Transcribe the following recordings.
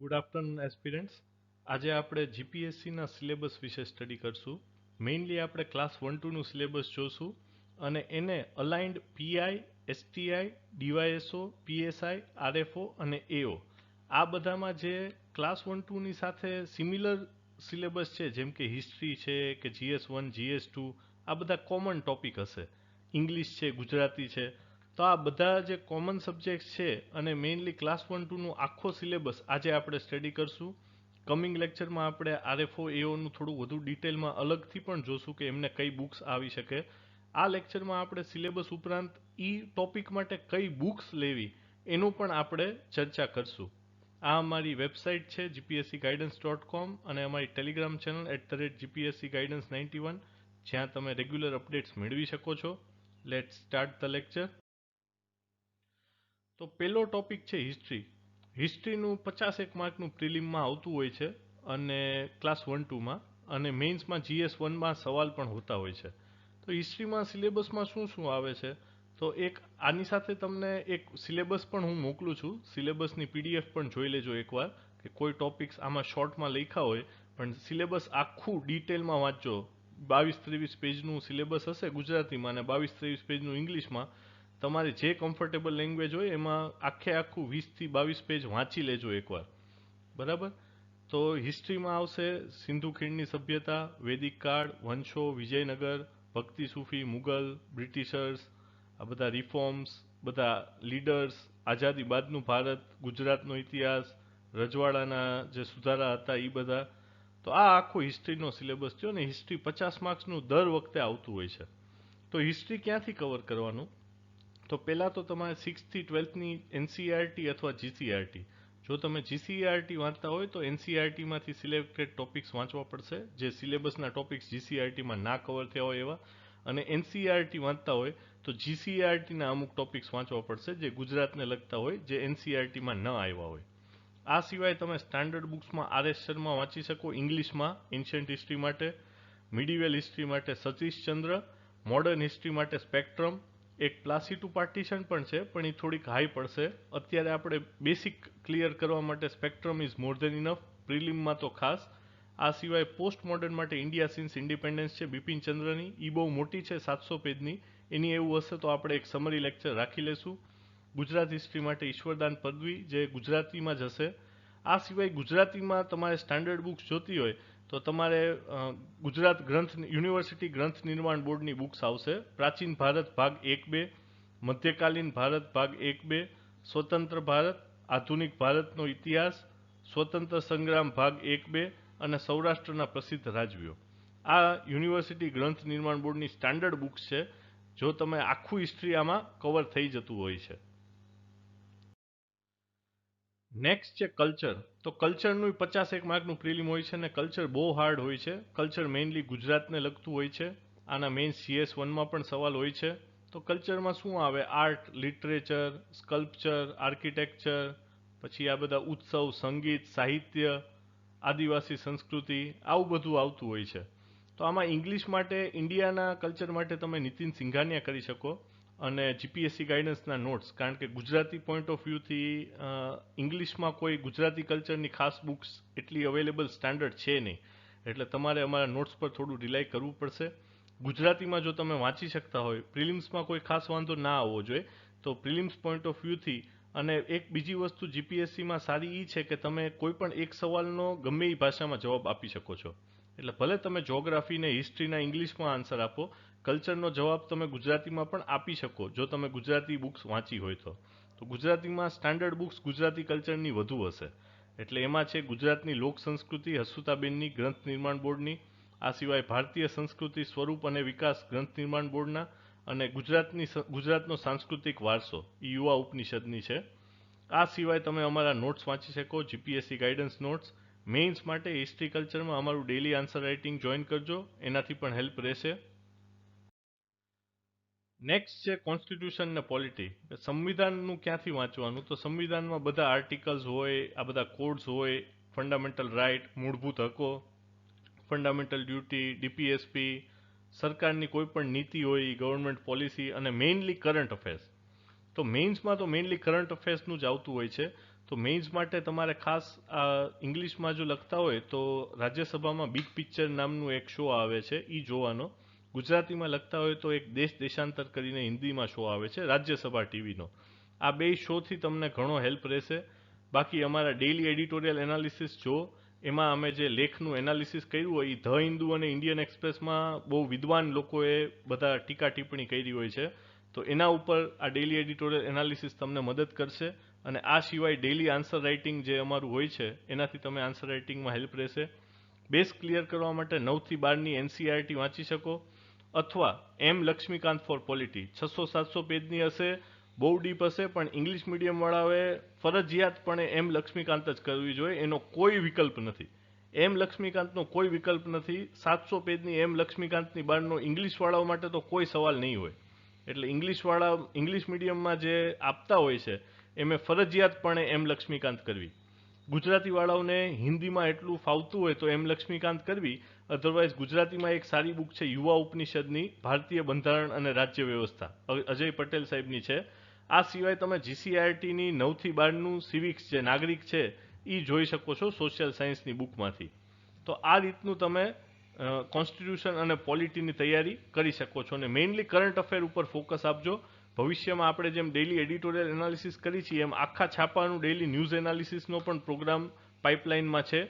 Good afternoon aspirants. આજે આપણે જીપીએસસીના સિલેબસ વિશે સ્ટડી કરશું. મેઇનલી આપણે ક્લાસ 1-2નું સિલેબસ જોશું અને એને aligned PI, STI, DYSO, PSI, RFO અને એઓ આ બધામાં જે ક્લાસ 1-2ની સાથે સિમિલર સિલેબસ છે, જેમ કે હિસ્ટ્રી છે કે GS1, GS2, આ બધા કોમન ટોપિક હશે. ઇંગ્લિશ છે, ગુજરાતી છે, તો આ બધા જે કોમન સબ્જેક્ટ છે અને મેઇનલી ક્લાસ 1-2નું આખો સિલેબસ આજે આપણે સ્ટડી કરશું. કમિંગ લેક્ચરમાં આપણે આરએફઓ એઓનું થોડું વધુ ડિટેલમાં અલગથી પણ જોશું કે એમને કઈ બુક્સ આવી શકે. આ લેક્ચરમાં આપણે સિલેબસ ઉપરાંત ટોપિક માટે કઈ બુક્સ લેવી એનું પણ આપણે ચર્ચા કરશું. આ અમારી વેબસાઇટ છે gpscguidance.com અને અમારી ટેલિગ્રામ ચેનલ @gpscguidance91, જ્યાં તમે રેગ્યુલર અપડેટ્સ મેળવી શકો છો. Let's start the lecture. તો પહેલો ટોપિક છે હિસ્ટ્રી. હિસ્ટ્રીનું 50 માર્કનું પ્રિલિમમાં આવતું હોય છે અને ક્લાસ 1-2માં અને મેઇન્સમાં GS1માં સવાલ પણ હોતા હોય છે. તો હિસ્ટ્રીમાં સિલેબસમાં શું શું આવે છે, તો એક આની સાથે તમને એક સિલેબસ પણ હું મોકલું છું. સિલેબસની PDF પણ જોઈ લેજો એકવાર, કે કોઈ ટોપિક્સ આમાં શોર્ટમાં લખ્યા હોય પણ સિલેબસ આખું ડિટેલમાં વાંચજો. 22-23 પેજનું સિલેબસ હશે ગુજરાતીમાં અને 22-23 પેજનું ઇંગ્લિશમાં. તમારે જે કમ્ફર્ટેબલ લેંગ્વેજ હોય એમાં આખું 20-22 પેજ વાંચી લેજો એકવાર, બરાબર. તો હિસ્ટ્રીમાં આવશે સિંધુ ખીણની સભ્યતા, વૈદિક કાળ, વંશો, વિજયનગર, ભક્તિ સૂફી, મુગલ, બ્રિટિશર્સ, આ બધા રિફોર્મ્સ, બધા લીડર્સ, આઝાદી બાદનું ભારત, ગુજરાતનો ઇતિહાસ, રજવાડાના જે સુધારા હતા એ બધા. તો આ આખો હિસ્ટ્રીનો સિલેબસ થયો ને હિસ્ટ્રી 50 માર્ક્સનું દર વખતે આવતું હોય છે. તો હિસ્ટ્રી ક્યાંથી કવર કરવાનું, તો પહેલાં તો તમારે 6th થી 12thની NCERT અથવા GCERT. જો તમે GCERT વાંચતા હોય તો NCERTમાંથી સિલેક્ટેડ ટોપિક્સ વાંચવા પડશે, જે સિલેબસના ટોપિક્સ GCERTમાં ના કવર થયા હોય એવા. અને NCERT વાંચતા હોય તો GCERTના અમુક ટોપિક્સ વાંચવા પડશે જે ગુજરાતને લગતા હોય, જે NCERTમાં ન આવ્યા હોય. આ સિવાય તમે સ્ટાન્ડર્ડ બુક્સમાં RS શર્મા વાંચી શકો ઇંગ્લિશમાં એન્શિયન્ટ હિસ્ટ્રી માટે, મિડિવલ હિસ્ટ્રી માટે સતીશચંદ્ર, મોડર્ન હિસ્ટ્રી માટે સ્પેક્ટ્રમ. એક પ્લાસી ટુ પાર્ટીશન પણ છે પણ એ થોડીક હાઈ પડશે. અત્યારે આપણે બેસિક ક્લિયર કરવા માટે spectrum is more than enough, પ્રિલિમમાં તો ખાસ. આ સિવાય પોસ્ટ મોડર્ન માટે ઇન્ડિયા સિન્સ ઇન્ડિપેન્ડન્સ છે બિપિનચંદ્રની, એ બહુ મોટી છે 700 પેજની. એની એવું હશે તો આપણે એક સમરી લેક્ચર રાખી લેશું. ગુજરાત હિસ્ટ્રી માટે ઈશ્વરદાન પદવી, જે ગુજરાતીમાં જ હશે. આ સિવાય ગુજરાતીમાં તમારે સ્ટાન્ડર્ડ બુક્સ જોતી હોય તો તમારે ગુજરાત યુનિવર્સિટી ગ્રંથ નિર્માણ બોર્ડની બુક્સ આવશે. પ્રાચીન ભારત ભાગ 1-2, મધ્યકાલીન ભારત ભાગ 1-2, સ્વતંત્ર ભારત, આધુનિક ભારતનો ઇતિહાસ, સ્વતંત્ર સંગ્રામ ભાગ 1-2 અને સૌરાષ્ટ્રના પ્રસિદ્ધ રાજવીઓ. આ યુનિવર્સિટી ગ્રંથ નિર્માણ બોર્ડની સ્ટાન્ડર્ડ બુક્સ છે. જો તમે આખું હિસ્ટ્રી આમાં કવર થઈ જતું હોય છે. નેક્સ્ટ છે કલ્ચર. તો કલ્ચરનું 51 માર્કનું પ્રિલિમ હોય છે અને કલ્ચર બહુ હાર્ડ હોય છે. કલ્ચર મેઇનલી ગુજરાતને લગતું હોય છે. આના મેઇન CS1માં પણ સવાલ હોય છે. તો કલ્ચરમાં શું આવે, આર્ટ, લિટરેચર, સ્કલ્પચર, આર્કિટેક્ચર, પછી આ બધા ઉત્સવ, સંગીત, સાહિત્ય, આદિવાસી સંસ્કૃતિ, આવું બધું આવતું હોય છે. તો આમાં ઇંગ્લિશ માટે ઇન્ડિયાના કલ્ચર માટે તમે નીતિન સિંઘાનિયા કરી શકો અને જીપીએસસી ગાઈડન્સના નોટ્સ, કારણ કે ગુજરાતી પોઈન્ટ ઓફ વ્યૂથી ઇંગ્લિશમાં કોઈ ગુજરાતી કલ્ચરની ખાસ બુક્સ એટલી અવેલેબલ સ્ટાન્ડર્ડ છે નહીં, એટલે તમારે અમારા નોટ્સ પર થોડું રિલાય કરવું પડશે. ગુજરાતીમાં જો તમે વાંચી શકતા હોય, પ્રિલિમ્સમાં કોઈ ખાસ વાંધો ના આવવો જોઈએ. તો પ્રિલિમ્સ પોઈન્ટ ઓફ વ્યૂથી. અને એક બીજી વસ્તુ જીપીએસસીમાં સારી એ છે કે તમે કોઈ પણ એક સવાલનો ગમે એ ભાષામાં જવાબ આપી શકો છો. એટલે ભલે તમે જ્યોગ્રાફીને હિસ્ટ્રીના ઇંગ્લિશમાં આન્સર આપો, કલ્ચરનો જવાબ તમે ગુજરાતીમાં પણ આપી શકો જો તમે ગુજરાતી બુક્સ વાંચી હોય તો. તો ગુજરાતીમાં સ્ટાન્ડર્ડ બુક્સ ગુજરાતી કલ્ચરની વધુ હશે. એટલે એમાં છે ગુજરાતની લોક સંસ્કૃતિ હસુતાબેનની ગ્રંથ નિર્માણ બોર્ડની, આ સિવાય ભારતીય સંસ્કૃતિ સ્વરૂપ અને વિકાસ ગ્રંથ નિર્માણ બોર્ડના, અને ગુજરાતનો સાંસ્કૃતિક વારસો એ યુવા ઉપનિષદની છે. આ સિવાય તમે અમારા નોટ્સ વાંચી શકો, જીપીએસસી ગાઈડન્સ નોટ્સ. મેઇન્સ માટે હિસ્ટ્રી કલ્ચરમાં અમારું ડેલી આન્સર રાઇટિંગ જોઈન કરજો, એનાથી પણ હેલ્પ રહેશે. નેક્સ્ટ છે કોન્સ્ટિટ્યુશન ને પોલિટી. સંવિધાનનું ક્યાંથી વાંચવાનું, તો સંવિધાનમાં બધા આર્ટિકલ્સ હોય, આ બધા કોડ્સ હોય, ફંડામેન્ટલ રાઇટ, મૂળભૂત હકો, ફંડામેન્ટલ ડ્યુટી, DPSP, સરકારની કોઈ પણ નીતિ હોય, ગવર્મેન્ટ પોલિસી અને મેઇનલી કરંટ અફેર્સ. તો મેઇન્સમાં તો મેઇનલી કરંટ અફેર્સનું જ આવતું હોય છે. તો મેઇન્સ માટે તમારે ખાસ ઇંગ્લિશમાં જો લખતા હોય તો રાજ્યસભામાં બિગ પિક્ચર નામનું એક શો આવે છે એ જોવાનો. ગુજરાતીમાં લખતા હોય તો એક દેશ દેશાંતર કરીને હિન્દીમાં શો આવે છે રાજ્યસભા ટીવીનો. આ બે શોથી તમને ઘણો હેલ્પ રહેશે. બાકી અમારા ડેઇલી એડિટોરિયલ એનાલિસિસ જો એમાં અમે જે લેખનું એનાલિસિસ કર્યું હોય એ ધ હિન્દુ અને ઇન્ડિયન એક્સપ્રેસમાં બહુ વિદ્વાન લોકોએ બધા ટીકા ટિપ્પણી કરી હોય છે. તો એના ઉપર આ ડેઇલી એડિટોરિયલ એનાલિસિસ તમને મદદ કરશે. અને આ સિવાય ડેઇલી આન્સર રાઇટિંગ જે અમારું હોય છે એનાથી તમે આન્સર રાઇટિંગમાં હેલ્પ રહેશે. બેઝ ક્લિયર કરવા માટે 9 થી 12ની એનસીઈઆરટી વાંચી શકો, અથવા એમ લક્ષ્મીકાંત ફોર પોલિટી 600-700 પેજની હશે, બહુ ડીપ હશે, પણ ઇંગ્લિશ મીડિયમવાળાઓએ ફરજિયાતપણે એમ લક્ષ્મીકાંત જ કરવી જોઈએ, એનો કોઈ વિકલ્પ નથી. એમ લક્ષ્મીકાંતનો કોઈ વિકલ્પ નથી. 700 પેજની એમ લક્ષ્મીકાંતની બહારનો ઇંગ્લિશવાળાઓ માટે તો કોઈ સવાલ નહીં હોય. એટલે ઇંગ્લિશ મીડિયમમાં જે આપતા હોય છે એમે ફરજિયાતપણે એમ લક્ષ્મીકાંત કરવી. ગુજરાતીવાળાઓને હિન્દીમાં એટલું ફાવતું હોય તો એમ લક્ષ્મીકાંત કરવી. અધરવાઇઝ ગુજરાતીમાં એક સારી બુક છે યુવા ઉપનિષદની ભારતીય બંધારણ અને રાજ્ય વ્યવસ્થા, અજય પટેલ સાહેબની છે. આ સિવાય તમે જીસીઆરટીની 9 થી 12નું સિવિક્સ જે નાગરિક છે એ જોઈ શકો છો સોશિયલ સાયન્સની બુકમાંથી. તો આ રીતનું તમે કોન્સ્ટિટ્યુશન અને પોલિટીની તૈયારી કરી શકો છો. અને મેઇનલી કરંટ અફેર ઉપર ફોકસ આપજો. ભવિષ્યમાં આપણે જેમ ડેઇલી એડિટોરિયલ એનાલિસિસ કરી છીએ એમ આખા છાપાનું ડેઇલી ન્યૂઝ એનાલિસિસનો પણ પ્રોગ્રામ પાઇપલાઇનમાં છે.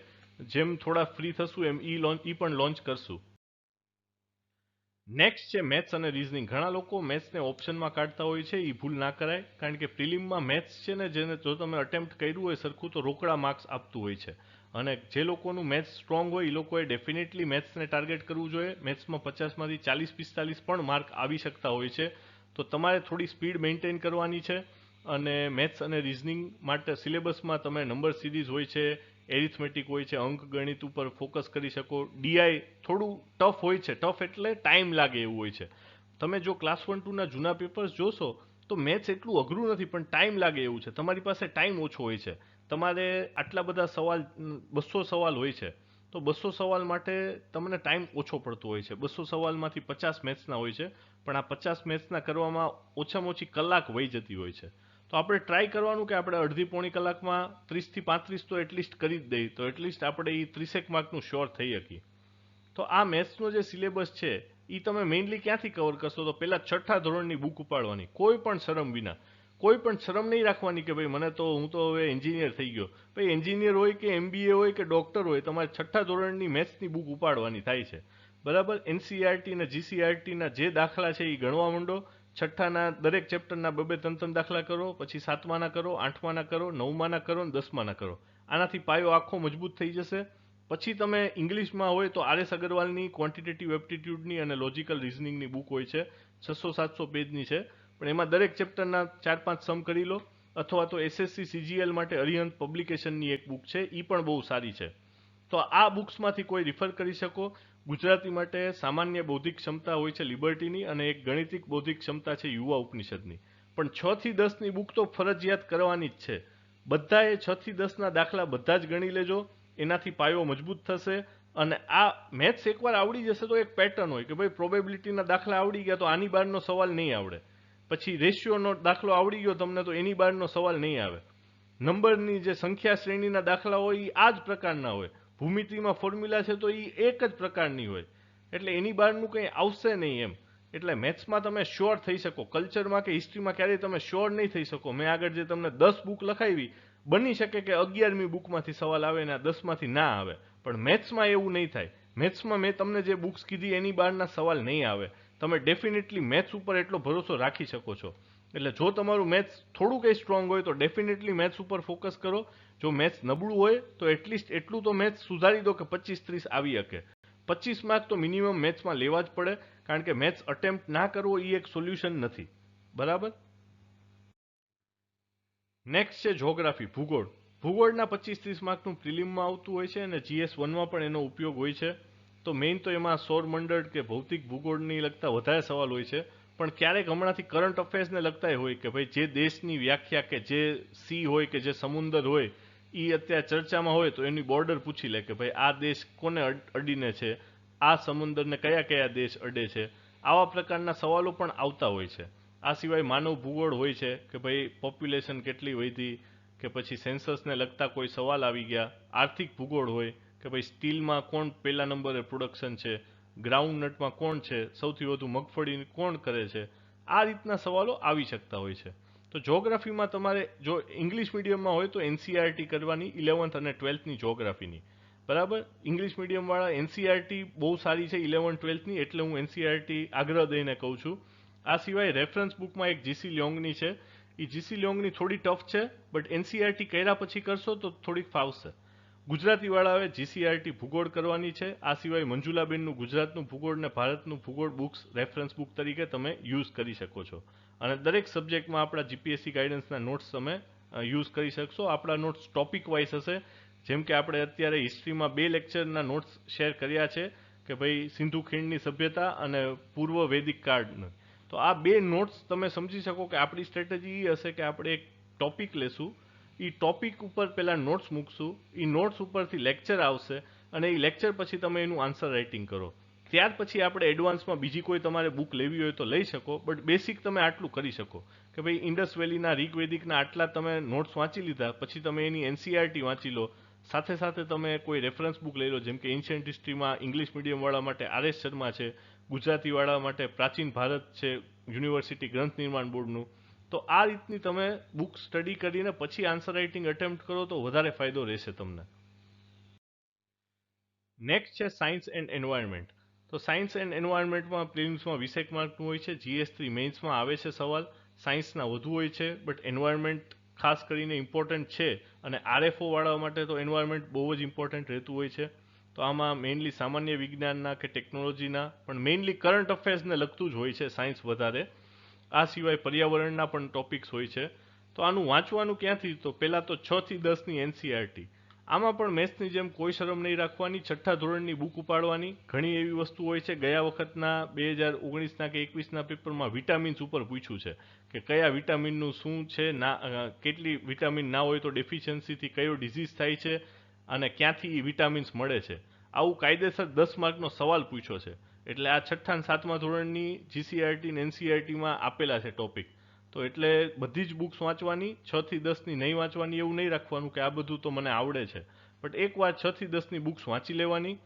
જેમ થોડા ફ્રી થશું એમ ઈ પણ લોન્ચ કરશું. નેક્સ્ટ છે મેથ્સ અને રીઝનિંગ. ઘણા લોકો મેથ્સને ઓપ્શનમાં કાઢતા હોય છે, એ ભૂલ ના કરાય. કારણ કે પ્રિલિમમાં મેથ્સ છે ને, જેને જો તમે અટેમ્પ્ટ કર્યું હોય સરખું તો રોકડા માર્ક્સ આપતું હોય છે. અને જે લોકોનું મેથ્સ સ્ટ્રોંગ હોય એ લોકોએ ડેફિનેટલી મેથ્સને ટાર્ગેટ કરવું જોઈએ. મેથ્સમાં 50માંથી 40-45 પણ માર્ક આવી શકતા હોય છે. તો તમારે થોડી સ્પીડ મેન્ટેન કરવાની છે. અને મેથ્સ અને રીઝનિંગ માટે સિલેબસમાં તમે નંબર સિરીઝ હોય છે, એરિથમેટિક હોય છે, અંક ગણિત ઉપર ફોકસ કરી શકો. ડીઆઈ થોડું ટફ હોય છે. ટફ એટલે ટાઈમ લાગે એવું હોય છે. તમે જો ક્લાસ 1-2ના જૂના પેપર્સ જોશો તો મેથ્સ એટલું અઘરું નથી, પણ ટાઈમ લાગે એવું છે. તમારી પાસે ટાઈમ ઓછો હોય છે. તમારે આટલા બધા સવાલ 200 સવાલ હોય છે, તો 200 સવાલ માટે તમને ટાઈમ ઓછો પડતો હોય છે. 200 સવાલમાંથી 50 મેથ્સના હોય છે, પણ આ 50 મેથ્સના કરવામાં ઓછામાં ઓછી કલાક વહી જતી હોય છે. તો આપણે ટ્રાય કરવાનું કે આપણે અડધી-પોણી કલાકમાં 30થી 35 તો એટલીસ્ટ કરી જ દઈએ, તો એટલીસ્ટ આપણે એ 30 માર્કનું શ્યોર થઈ શકીએ. તો આ મેથ્સનો જે સિલેબસ છે એ તમે મેઇનલી ક્યાંથી કવર કરશો? તો પહેલાં 6ઠ્ઠા ધોરણની બુક ઉપાડવાની, કોઈ પણ શરમ વિના. કોઈ પણ શરમ નહીં રાખવાની કે ભાઈ હું તો હવે એન્જિનિયર થઈ ગયો. ભાઈ એન્જિનિયર હોય કે MBA હોય કે ડૉક્ટર હોય, તમારે 6ઠ્ઠા ધોરણની મેથ્સની બુક ઉપાડવાની થાય છે. બરાબર? એનસીઈઆરટી અને જીસીઈઆરટીના જે દાખલા છે એ ગણવા માંડો. 6ઠ્ઠાના દરેક ચેપ્ટરના 2-3 દાખલા કરો, પછી 7માના કરો, 8માના કરો, 9માના કરો અને 10માના કરો. આનાથી પાયો આખો મજબૂત થઈ જશે. પછી તમે ઇંગ્લિશમાં હોય તો RS અગરવાલની ક્વોન્ટિટેટિવ એપ્ટિટ્યૂડની અને લોજિકલ રિઝનિંગની બુક હોય છે, 600-700 પેજની છે. પણ એમાં દરેક ચેપ્ટરના 4-5 સમ કરી લો. અથવા તો SSC CGL માટે અરિહંત પબ્લિકેશનની એક બુક છે, એ પણ બહુ સારી છે. તો આ બુક્સમાંથી કોઈ રિફર કરી શકો. ગુજરાતી માટે સામાન્ય બૌદ્ધિક ક્ષમતા હોય છે લિબર્ટીની, અને એક ગણિતિક બૌદ્ધિક ક્ષમતા છે યુવા ઉપનિષદની. પણ 6 થી 10ની બુક તો ફરજિયાત કરવાની જ છે. બધાએ 6 થી 10ના દાખલા બધા જ ગણી લેજો. એનાથી પાયો મજબૂત થશે. અને આ મેથ્સ એકવાર આવડી જશે તો એક પેટર્ન હોય કે ભાઈ પ્રોબેબિલિટીના દાખલા આવડી ગયા તો આની બહારનો સવાલ નહીં આવડે. પછી રેશિયોનો દાખલો આવડી ગયો તમને તો એની બહારનો સવાલ નહીં આવે. નંબરની જે સંખ્યા શ્રેણીના દાખલા હોય એ આ જ પ્રકારના હોય. ભૂમિતિમાં ફોર્મ્યુલા છે તો એ એક જ પ્રકારની હોય. એટલે એની બહારનું કંઈ આવશે નહીં એમ. એટલે મેથ્સમાં તમે શ્યોર થઈ શકો. કલ્ચરમાં કે હિસ્ટ્રીમાં ક્યારેય તમે શ્યોર નહીં થઈ શકો. મેં આગળ જે તમને 10 બુક લખાવી, બની શકે કે 11મી બુકમાંથી સવાલ આવે ને આ 10માંથી ના આવે. પણ મેથ્સમાં એવું નહીં થાય. મેથ્સમાં મેં તમને જે બુક્સ કીધી એની બહારના સવાલ નહીં આવે. તમે ડેફિનેટલી મેથ્સ ઉપર એટલો ભરોસો રાખી શકો છો. એટલે જો તમારું મેથ્સ થોડું કંઈ સ્ટ્રોંગ હોય તો ડેફિનેટલી મેથ્સ ઉપર ફોકસ કરો. જો મેથ્સ નબળું હોય તો એટલીસ્ટ એટલું તો મેથ્સ સુધારી દો કે 25-30 આવી શકે. 25 માર્ક તો મિનિમમ મેથ્સમાં લેવા જ પડે. કારણ કે મેથ્સ અટેમ્પ્ટ ના કરવો એ એક સોલ્યુશન નથી. બરાબર? નેક્સ્ટ છે જોગ્રાફી, ભૂગોળ. ભૂગોળના 25-30 માર્કનું પ્રિલિમમાં આવતું હોય છે, અને GS1માં પણ એનો ઉપયોગ હોય છે. તો મેઇન તો એમાં સૌરમંડળ કે ભૌતિક ભૂગોળની લગતા વધારે સવાલ હોય છે. પણ ક્યારેક હમણાંથી કરંટ અફેર્સને લગતા હોય કે ભાઈ જે દેશની વ્યાખ્યા કે જે સી હોય કે જે સમુદ્ર હોય એ અત્યારે ચર્ચામાં હોય તો એની બોર્ડર પૂછી લે કે ભાઈ આ દેશ કોને અડીને છે, આ સમુદ્રને કયા કયા દેશ અડે છે. આવા પ્રકારના સવાલો પણ આવતા હોય છે. આ સિવાય માનવ ભૂગોળ હોય છે કે ભાઈ પોપ્યુલેશન કેટલી વધી, કે પછી સેન્સસને લગતા કોઈ સવાલ આવી ગયા, આર્થિક ભૂગોળ હોય કે ભાઈ સ્ટીલમાં કોણ પહેલા નંબરે પ્રોડક્શન છે, ગ્રાઉન્ડનટમાં કોણ છે, સૌથી વધુ મગફળી કોણ કરે છે, આ રીતના સવાલો આવી શકતા હોય છે. તો જોગ્રાફીમાં તમારે જો ઇંગ્લિશ મીડિયમમાં હોય તો એનસીઆરટી કરવાની 11th અને 12thની જોગ્રાફીની. બરાબર, ઇંગ્લિશ મીડિયમવાળા એનસીઆરટી બહુ સારી છે 11 12thની, એટલે હું એનસીઆરટી આગ્રહ દઈને કહું છું. આ સિવાય રેફરન્સ બુકમાં એક જીસી લ્યોંગની છે, એ જીસી લ્યોંગની થોડી ટફ છે, બટ એનસીઆરટી કર્યા પછી કરશો તો થોડીક ફાવશે. ગુજરાતીવાળાએ જીસીઆરટી ભૂગોળ કરવાની છે. આ સિવાય મંજુલાબેનનું ગુજરાતનું ભૂગોળ ને ભારતનું ભૂગોળ બુક્સ રેફરન્સ બુક તરીકે તમે યુઝ કરી શકો છો. અને દરેક સબ્જેક્ટમાં આપણા જીપીએસસી ગાઈડન્સના નોટ્સ તમે યુઝ કરી શકશો. આપણા નોટ્સ ટોપિક વાઇઝ હશે. જેમ કે આપણે અત્યારે હિસ્ટ્રીમાં 2 લેક્ચરના નોટ્સ શેર કર્યા છે કે ભાઈ સિંધુ ખીણની સભ્યતા અને પૂર્વ વૈદિક કાળનું. તો આ 2 નોટ્સ તમે સમજી શકો કે આપણી સ્ટ્રેટેજી એ હશે કે આપણે એક ટોપિક લેશું, એ ટોપિક ઉપર પહેલા નોટ્સ મૂકશું, એ નોટ્સ ઉપરથી લેક્ચર આવશે અને એ લેક્ચર પછી તમે એનું આન્સર રાઇટિંગ કરો. ત્યાર પછી આપણે એડવાન્સમાં બીજી કોઈ તમારે બુક લેવી હોય તો લઈ શકો, બટ બેસિક તમે આટલું કરી શકો કે ભાઈ ઇન્ડસ વેલીના ઋગ્વેદિકના આટલા તમે નોટ્સ વાંચી લીધા, પછી તમે એની એનસીઆરટી વાંચી લો, સાથે સાથે તમે કોઈ રેફરન્સ બુક લઈ લો. જેમ કે એન્શિયન્ટ હિસ્ટ્રીમાં ઇંગ્લિશ મીડિયમવાળા માટે આરએસ શર્મા છે, ગુજરાતીવાળા માટે પ્રાચીન ભારત છે, યુનિવર્સિટી ગ્રંથ નિર્માણ બોર્ડનું. તો આ રીતની તમે બુક સ્ટડી કરીને પછી આન્સર રાઇટિંગ અટેમ્પ્ટ કરો તો વધારે ફાયદો રહેશે તમને. નેક્સ્ટ છે સાયન્સ એન્ડ એન્વાયરમેન્ટ. તો સાયન્સ એન્ડ એન્વાયરમેન્ટમાં પ્રિલિમ્સમાં 20 માર્કનું હોય છે, GS3 મેઇન્સમાં આવે છે સવાલ. સાયન્સના વધુ હોય છે, બટ એન્વાયરમેન્ટ ખાસ કરીને ઇમ્પોર્ટન્ટ છે, અને આરએફઓ વાળા માટે તો એન્વાયરમેન્ટ બહુ જ ઇમ્પોર્ટન્ટ રહેતું હોય છે. તો આમાં મેઇનલી સામાન્ય વિજ્ઞાનના કે ટેકનોલોજીના, પણ મેઇનલી કરંટ અફેર્સને લગતું જ હોય છે સાયન્સ વધારે. આ સિવાય પર્યાવરણના પણ ટોપિક્સ હોય છે. તો આનું વાંચવાનું ક્યાંથી? તો પહેલાં તો 6 થી 10ની એનસીઆરટી. આમાં પણ મેથ્સની જેમ કોઈ શરમ નહીં રાખવાની, છઠ્ઠા ધોરણની બુક ઉપાડવાની. ઘણી એવી વસ્તુ હોય છે, ગયા વખતના 2019ના કે 21ના પેપરમાં વિટામિન્સ ઉપર પૂછ્યું છે કે કયા વિટામિનનું શું છે, કેટલી વિટામિન ના હોય તો ડેફિશિયન્સીથી કયો ડિઝીઝ થાય છે અને ક્યાંથી એ વિટામિન્સ મળે છે. આવું કાયદેસર 10 માર્કનો સવાલ પૂછ્યો છે. એટલે આ છઠ્ઠા અને 7મા ધોરણની જીસીઆરટી અને એનસીઆરટીમાં આપેલા છે ટોપિક. તો એટલે બધી જ બુક્સ વાંચવાની, 6 થી 10ની નહીં વાંચવાની. એવું નહીં રાખવાનું કે આ બધું તો મને આવડે છે, બટ એકવાર 6 થી 10ની બુક્સ વાંચી લેવાની.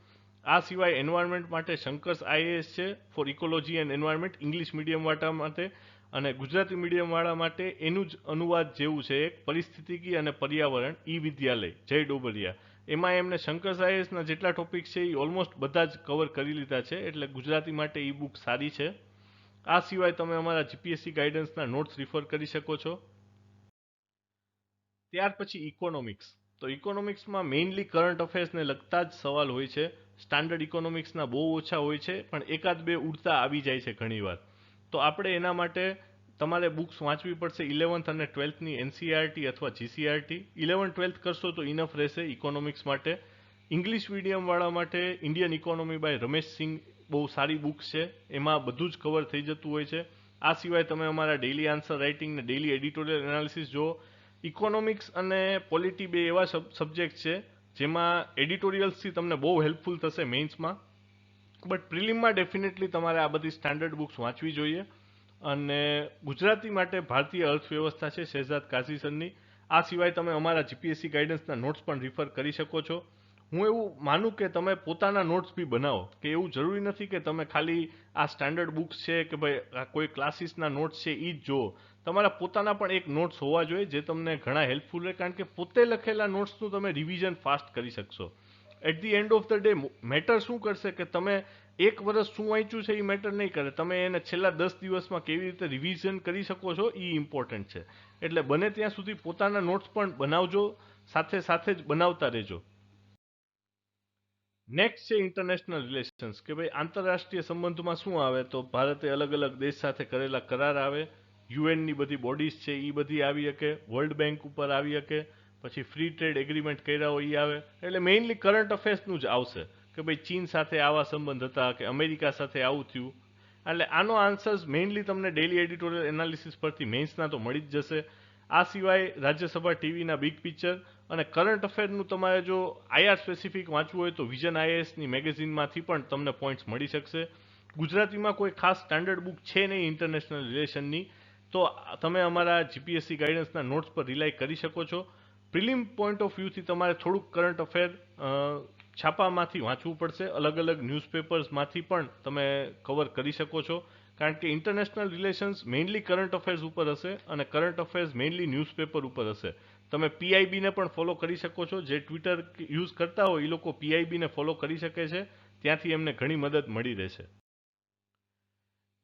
આ સિવાય એન્વાયરમેન્ટ માટે શંકર્સ આઈએએસ છે for ecology and environment, English medium વાળા માટે, અને ગુજરાતી મીડિયમ વાળા માટે એનું જ અનુવાદ જેવું છે એક, પરિસ્થિતિકી અને પર્યાવરણ, ઈ વિદ્યાલય જય ડોબરિયા. એમાં એમને શંકર્સ આઈએએસના જેટલા ટોપિક છે એ ઓલમોસ્ટ બધા જ કવર કરી લીધા છે, એટલે ગુજરાતી માટે ઈ બુક સારી છે. આ સિવાય તમે અમારા જીપીએસસી ગાઈડન્સના નોટ્સ રિફર કરી શકો છો. ત્યાર પછી ઇકોનોમિક્સ. તો ઇકોનોમિક્સમાં મેઇનલી કરંટ અફેર્સને લગતા જ સવાલ હોય છે. સ્ટાન્ડર્ડ ઇકોનોમિક્સના બહુ ઓછા હોય છે, પણ એકાદ બે ઉડતા આવી જાય છે ઘણીવાર. તો આપણે એના માટે તમારે બુક્સ વાંચવી પડશે 11th અને 12thની એનસીઆરટી અથવા જીસીઆરટી. 11 12 કરશો તો ઇનફ રહેશે ઇકોનોમિક્સ માટે. ઇંગ્લિશ મીડિયમવાળા માટે ઇન્ડિયન ઇકોનોમી બાય રમેશ સિંહ બહુ સારી બુક્સ છે, એમાં બધું જ કવર થઈ જતું હોય છે. આ સિવાય તમે અમારા ડેઇલી આન્સર રાઇટિંગ ને ડેઇલી એડિટોરિયલ એનાલિસિસ જો. ઇકોનોમિક્સ અને પોલિટી બે એવા સબ્જેક્ટ છે જેમાં એડિટોરિયલ્સથી તમને બહુ હેલ્પફુલ થશે મેઇન્સમાં, બટ પ્રિલિમમાં ડેફિનેટલી તમારે આ બધી સ્ટાન્ડર્ડ બુક્સ વાંચવી જોઈએ. અને ગુજરાતી માટે ભારતીય અર્થવ્યવસ્થા છે શહેજાદ કાઝી સરની. આ સિવાય તમે અમારા જીપીએસસી ગાઈડન્સના નોટ્સ પણ રિફર કરી શકો છો. હું એવું માનું કે તમે પોતાના નોટ્સ બી બનાવો, કે એવું જરૂરી નથી કે તમે ખાલી આ સ્ટાન્ડર્ડ બુક્સ છે કે ભાઈ આ કોઈ ક્લાસીસના નોટ્સ છે એ જ જુઓ. તમારા પોતાના પણ એક નોટ્સ હોવા જોઈએ જે તમને ઘણા હેલ્પફુલ રહે, કારણ કે પોતે લખેલા નોટ્સનું તમે રિવિઝન ફાસ્ટ કરી શકશો. At the end of the day matter શું કરશે કે તમે એક વર્ષ શું વાંચ્યું છે એ મેટર નહીં કરે, તમે એને છેલ્લા 10 દિવસમાં કેવી રીતે રિવિઝન કરી શકો છો એ ઇમ્પોર્ટન્ટ છે. એટલે બને ત્યાં સુધી પોતાના નોટ્સ પણ બનાવજો, સાથે સાથે જ બનાવતા રહેજો. નેક્સ્ટ છે ઇન્ટરનેશનલ રિલેશન્સ, કે ભાઈ આંતરરાષ્ટ્રીય સંબંધમાં શું આવે? તો ભારતે અલગ અલગ દેશ સાથે કરેલા કરાર આવે, યુએનની બધી બોડીઝ છે એ બધી આવી શકે, વર્લ્ડ બેંક ઉપર આવી શકે, પછી ફ્રી ટ્રેડ એગ્રીમેન્ટ કર્યા હોય એ આવે. એટલે મેઇનલી કરંટ અફેર્સનું જ આવશે કે ભાઈ ચીન સાથે આવા સંબંધ હતા કે અમેરિકા સાથે આવું થયું. એટલે આનો આન્સર્સ મેઇનલી તમને ડેઇલી એડિટોરિયલ એનાલિસિસ પરથી મેઇન્સના તો મળી જ જશે. આ સિવાય રાજ્યસભા ટીવીના બિગ પિક્ચર અને કરંટ અફેરનું તમારે જો આઈઆર સ્પેસિફિક વાંચવું હોય તો વિઝન આઈએએસની મેગેઝિનમાંથી પણ તમને પોઈન્ટ્સ મળી શકશે. ગુજરાતીમાં કોઈ ખાસ સ્ટાન્ડર્ડ બુક છે નહીં ઇન્ટરનેશનલ રિલેશનની, તો તમે અમારા જીપીએસસી ગાઈડન્સના નોટ્સ પર રિલાય કરી શકો છો. પ્રિલિમ પોઈન્ટ ઓફ વ્યૂથી તમારે થોડુંક કરંટ અફેર છાપામાંથી વાંચવું પડશે, અલગ અલગ ન્યૂઝપેપર્સમાંથી પણ તમે કવર કરી શકો છો, કારણ કે international relations mainly current affairs ઉપર હશે અને કરંટ અફેર્સ મેઇનલી ન્યૂઝપેપર ઉપર હશે. તમે પીઆઈબીને પણ ફોલો કરી શકો છો, જે ટ્વિટર યુઝ કરતા હોય એ લોકો પીઆઈબીને ફોલો કરી શકે છે, ત્યાંથી એમને ઘણી મદદ મળી રહેશે.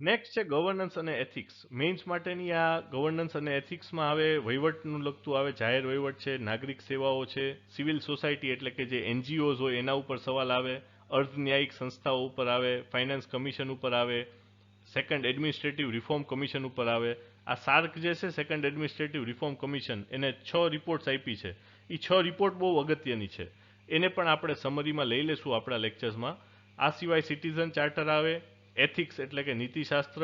નેક્સ્ટ છે ગવર્નન્સ અને એથિક્સ. મેઇન્સ માટેની આ ગવર્નન્સ અને એથિક્સમાં આવે વહીવટનું લગતું આવે, જાહેર વહીવટ છે, નાગરિક સેવાઓ છે, સિવિલ સોસાયટી એટલે કે જે એનજીઓઝ હોય એના ઉપર સવાલ આવે, અર્ધ ન્યાયિક સંસ્થાઓ ઉપર આવે, ફાઇનાન્સ કમિશન ઉપર આવે, સેકન્ડ એડમિનિસ્ટ્રેટિવ રિફોર્મ કમિશન ઉપર આવે. આ સાર્ક જે છે સેકન્ડ એડમિનિસ્ટ્રેટિવ રિફોર્મ કમિશન, એને 6 રિપોર્ટ્સ આપી છે. એ 6 રિપોર્ટ બહુ અગત્યની છે, એને પણ આપણે સમરીમાં લઈ લેશું આપણા લેક્ચર્સમાં. આ સિવાય સિટીઝન ચાર્ટર આવે, એથિક્સ એટલે કે નીતિશાસ્ત્ર,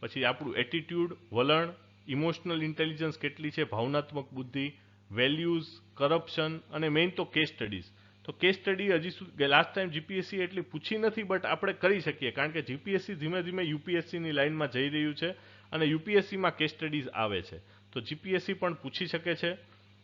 પછી આપણું એટીટ્યુડ, વલણ, ઇમોશનલ ઇન્ટેલિજન્સ કેટલી છે, ભાવનાત્મક બુદ્ધિ, વેલ્યુઝ, કરપ્શન અને મેઇન તો કેસ સ્ટડીઝ. તો કેસ સ્ટડી હજી સુધી લાસ્ટ ટાઈમ જીપીએસસી એટલી પૂછી નથી, બટ આપણે કરી શકીએ કારણ કે જીપીએસસી ધીમે ધીમે યુપીએસસીની લાઇનમાં જઈ રહ્યું છે અને યુપીએસસીમાં કેસ સ્ટડીઝ આવે છે, તો જીપીએસસી પણ પૂછી શકે છે.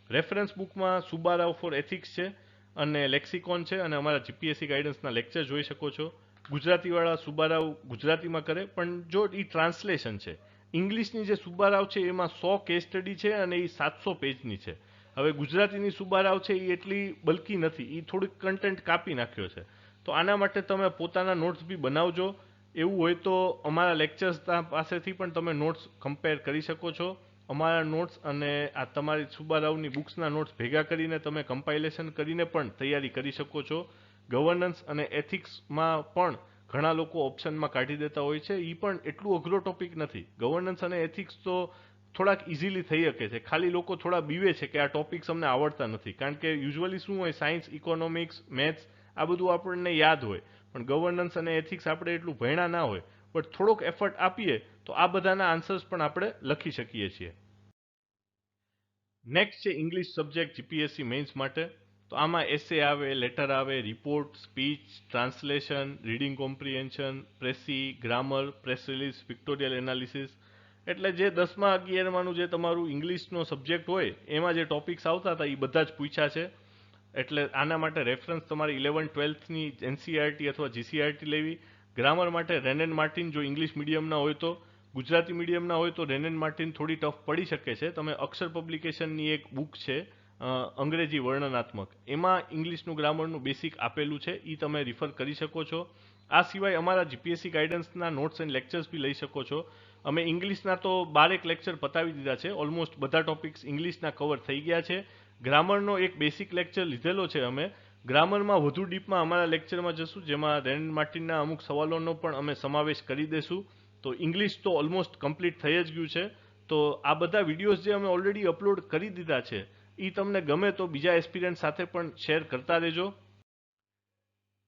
રેફરન્સ બુકમાં સુબ્બારાવ ફોર એથિક્સ છે અને લેક્સિકોન છે, અને અમારા જીપીએસસી ગાઈડન્સના લેક્ચર જોઈ શકો છો. ગુજરાતીવાળા સુબ્બારાવ ગુજરાતીમાં કરે, પણ જો એ ટ્રાન્સલેશન છે, ઇંગ્લિશની જે સુબ્બારાવ છે એમાં 100 કેસ સ્ટડી છે અને એ 700 પેજની છે. હવે ગુજરાતીની સુબ્બારાવ છે એ એટલી બલ્કી નથી, એ થોડીક કન્ટેન્ટ કાપી નાખ્યો છે. તો આના માટે તમે પોતાના નોટ્સ બી બનાવજો. એવું હોય તો અમારા લેક્ચર્સ પાસેથી પણ તમે નોટ્સ કમ્પેર કરી શકો છો. અમારા નોટ્સ અને આ તમારી સુબ્બારાવની બુક્સના નોટ્સ ભેગા કરીને તમે કમ્પાઇલેશન કરીને પણ તૈયારી કરી શકો છો. ગવર્નન્સ અને એથિક્સમાં પણ ઘણા લોકો ઓપ્શનમાં કાઢી દેતા હોય છે, એ પણ એટલું અઘરો ટોપિક નથી. ગવર્નન્સ અને એથિક્સ તો થોડાક ઇઝીલી થઈ શકે છે, ખાલી લોકો થોડા બીવે છે કે આ ટોપિક્સ અમને આવડતા નથી, કારણ કે યુઝ્યુઅલી શું હોય, સાયન્સ, ઇકોનોમિક્સ, મેથ્સ આ બધું આપણને યાદ હોય, પણ ગવર્નન્સ અને એથિક્સ આપણે એટલું ભણ્યા ના હોય, બટ થોડોક એફર્ટ આપીએ તો આ બધાના આન્સર્સ પણ આપણે લખી શકીએ છીએ. નેક્સ્ટ છે ઇંગ્લિશ સબ્જેક્ટ જીપીએસસી મેઇન્સ માટે. તો આમાં એસે આવે, લેટર આવે, report, speech, translation, reading comprehension, precis, grammar, press release, pictorial analysis. એટલે જે 10મા 11માનું જે તમારું ઇંગ્લિશનો સબ્જેક્ટ હોય એમાં જે ટોપિક્સ આવતા હતા એ બધા જ પૂછ્યા છે. એટલે આના માટે રેફરન્સ તમારે 11-12ની એનસીઈઆરટી અથવા જીસીઈઆરટી લેવી. ગ્રામર માટે રેન એન્ડ માર્ટિન જો ઇંગ્લિશ મીડિયમના હોય તો. ગુજરાતી મીડિયમના હોય તો રેન એન્ડ માર્ટિન થોડી ટફ પડી શકે છે. તમે અક્ષર પબ્લિકેશનની એક બુક છે અંગ્રેજી વર્ણનાત્મક, એમાં ઇંગ્લિશનું ગ્રામરનું બેસિક આપેલું છે, એ તમે રિફર કરી શકો છો. આ સિવાય અમારા જીપીએસસી ગાઈડન્સના નોટ્સ એન્ડ લેક્ચર્સ બી લઈ શકો છો. અમે ઇંગ્લિશના તો 12 લેક્ચર પતાવી દીધા છે, ઓલમોસ્ટ બધા ટોપિક્સ ઇંગ્લિશના કવર થઈ ગયા છે. ગ્રામરનો એક બેસિક લેક્ચર લીધેલો છે અમે. ગ્રામરમાં વધુ ડીપમાં અમારા લેક્ચરમાં જશું, જેમાં રેન માર્ટિનના અમુક સવાલોનો પણ અમે સમાવેશ કરી દેશું. તો ઇંગ્લિશ તો ઓલમોસ્ટ કમ્પ્લીટ થઈ જ ગયું છે. તો આ બધા વિડીયોઝ જે અમે ઓલરેડી અપલોડ કરી દીધા છે એ તમને ગમે તો બીજા એસ્પિરન્ટ સાથે પણ શેર કરતા રહેજો.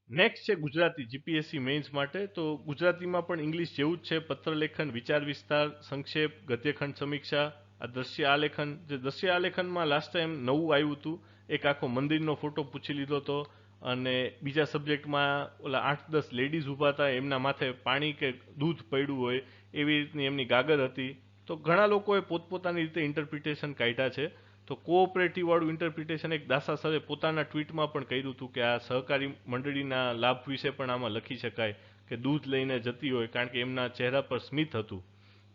નેક્સ્ટ છે ગુજરાતી જીપીએસસી મેઇન્સ માટે. તો ગુજરાતીમાં પણ ઇંગ્લિશ જેવું જ છે. પત્રલેખન, વિચાર વિસ્તાર, સંક્ષેપ, ગદ્યખંડ સમીક્ષા, આ દ્રશ્ય આલેખન. જે દ્રશ્ય આલેખનમાં લાસ્ટ ટાઈમ નવું આવ્યું હતું, એક આખો મંદિરનો ફોટો પૂછી લીધો હતો, અને બીજા સબ્જેક્ટમાં ઓલા 8-10 લેડીઝ ઊભા હતા, એમના માથે પાણી કે દૂધ પડ્યું હોય એવી રીતની એમની ગાગર હતી. તો ઘણા લોકોએ પોતપોતાની રીતે ઇન્ટરપ્રિટેશન કાઢ્યા છે. તો કોઓપરેટિવ વાળું ઇન્ટરપ્રિટેશન એક દાસા સરે પોતાના ટ્વીટમાં પણ કહ્યું હતું કે આ સહકારી મંડળીના લાભ વિશે પણ આમાં લખી શકાય કે દૂધ લઈને જતી હોય, કારણ કે એમના ચહેરા પર સ્મિત હતું.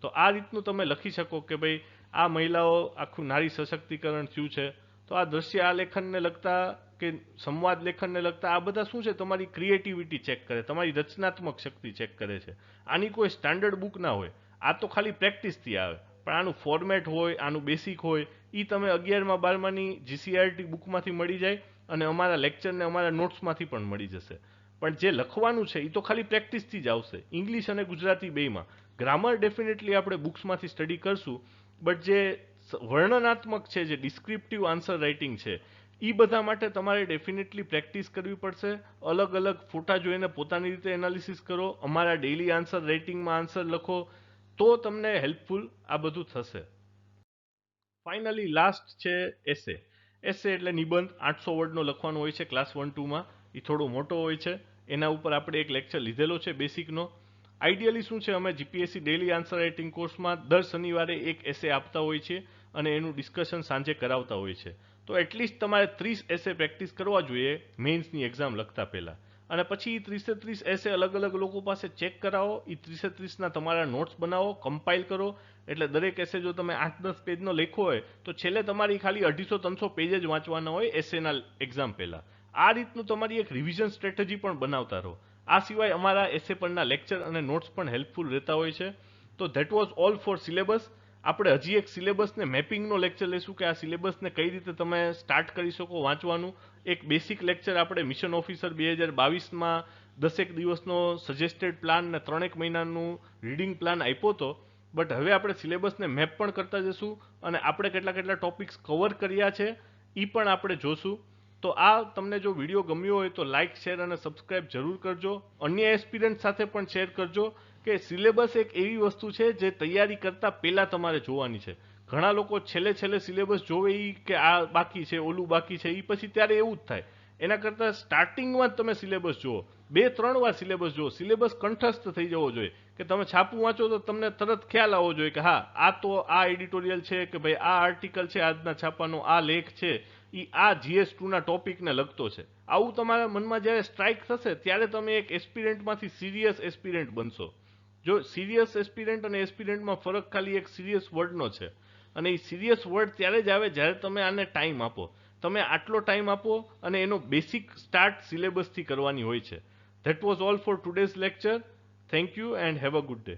તો આ રીતનું તમે લખી શકો કે ભાઈ આ મહિલાઓ આખું નારી સશક્તિકરણ થયું છે. તો આ દ્રશ્ય આલેખનને લગતા કે સંવાદ લેખનને લગતા આ બધા શું છે, તમારી ક્રિએટિવિટી ચેક કરે, તમારી રચનાત્મક શક્તિ ચેક કરે છે. આની કોઈ સ્ટાન્ડર્ડ બુક ના હોય, આ તો ખાલી પ્રેક્ટિસથી આવે, પણ આનું ફોર્મેટ હોય, આનું બેસિક હોય, એ તમે 11મા 12માની જીસીઆરટી બુકમાંથી મળી જાય અને અમારા લેક્ચરને અમારા નોટ્સમાંથી પણ મળી જશે. પણ જે લખવાનું છે એ તો ખાલી પ્રેક્ટિસથી જ આવશે, ઇંગ્લિશ અને ગુજરાતી બેયમાં. ગ્રામર ડેફિનેટલી આપણે બુક્સમાંથી સ્ટડી કરશું, બટ જે વર્ણનાત્મક છે, જે ડિસ્ક્રિપ્ટિવ આન્સર રાઇટિંગ છે, એ બધા માટે તમારે ડેફિનેટલી પ્રેક્ટિસ કરવી પડશે. અલગ અલગ ફોટા જોઈને પોતાની રીતે એનાલિસિસ કરો, અમારા ડેઇલી આન્સર રાઇટિંગમાં આન્સર લખો, તો તમને હેલ્પફુલ આ બધું થશે. ફાઇનલી લાસ્ટ છે એસે. એસે એટલે નિબંધ, 800 વર્ડનો લખવાનો હોય છે ક્લાસ 1-2માં. એ થોડો મોટો હોય છે, એના ઉપર આપણે એક લેક્ચર લીધેલો છે બેસિકનો. આઈડિયલી શું છે, અમે જીપીએસસી ડેઇલી આન્સર રાઇટિંગ કોર્સમાં દર શનિવારે એક એસે આપતા હોય છે અને એનું ડિસ્કશન સાંજે કરાવતા હોય છે. તો એટલીસ્ટ તમારે 30 એસે પ્રેક્ટિસ કરવા જોઈએ મેઇન્સની એક્ઝામ લખતા પહેલાં. અને પછી 30 એસે અલગ અલગ લોકો પાસે ચેક કરાવો, એ 30ના તમારા નોટ્સ બનાવો, કમ્પાઇલ કરો. એટલે દરેક એસે જો તમે 8-10 પેજનો લખો હોય તો છેલ્લે તમારી ખાલી 250-300 પેજ જ વાંચવાના હોય એસેના એક્ઝામ પહેલાં. આ રીતનું તમારી એક રિવિઝન સ્ટ્રેટેજી પણ બનાવતા રહો. આ સિવાય અમારા એસે પરના લેક્ચર અને નોટ્સ પણ હેલ્પફુલ રહેતા હોય છે. તો that was all for syllabus. આપણે હજી એક સિલેબસને મેપિંગનો લેક્ચર લેશું કે આ સિલેબસને કઈ રીતે તમે સ્ટાર્ટ કરી શકો વાંચવાનું. એક બેસિક લેક્ચર આપણે મિશન ઓફિસર 2022માં 10 દિવસનો સજેસ્ટેડ પ્લાન ને 3 મહિનાનું રીડિંગ પ્લાન આપ્યો હતો. બટ હવે આપણે સિલેબસને મેપ પણ કરતા જશું અને આપણે કેટલા ટોપિક્સ કવર કર્યા છે એ પણ આપણે જોશું. તો આ તમને જો વિડીયો ગમ્યો હોય તો લાઇક, શેર અને સબસ્ક્રાઇબ જરૂર કરજો. અન્ય એસ્પિરન્ટ સાથે પણ શેર કરજો કે સિલેબસ એક એવી વસ્તુ છે જે તૈયારી કરતા પહેલા તમારે જોવાની છે. ઘણા લોકો છેલ્લે સિલેબસ જોવે ઈ કે આ બાકી છે, ઓલું બાકી છે, એ પછી ત્યારે એવું જ થાય. એના કરતાં સ્ટાર્ટિંગમાં જ તમે સિલેબસ જુઓ, 2-3 વાર સિલેબસ જુઓ. સિલેબસ કંઠસ્થ થઈ જવો જોઈએ કે તમે છાપું વાંચો તો તમને તરત ખ્યાલ આવવો જોઈએ કે હા આ તો આ એડિટોરિયલ છે, કે ભાઈ આ આર્ટિકલ છે, આજના છાપાનો આ લેખ છે, એ આ GS2ના ટોપિકને લગતો છે. આવું તમારા મનમાં જ્યારે સ્ટ્રાઇક થશે ત્યારે તમે એક એસ્પિરન્ટમાંથી સિરિયસ એસ્પિરન્ટ બનશો. જો સિરિયસ એસ્પિરન્ટ અને એસ્પિરન્ટમાં ફરક ખાલી એક સિરિયસ વર્ડનો છે. અને એ સિરિયસ વર્ડ ત્યારે જ આવે જ્યારે તમે આને ટાઈમ આપો. તમે આટલો ટાઈમ આપો અને એનો બેસિક સ્ટાર્ટ સિલેબસથી કરવાની હોય છે. That was all four today's lecture. Thank you and have a good day.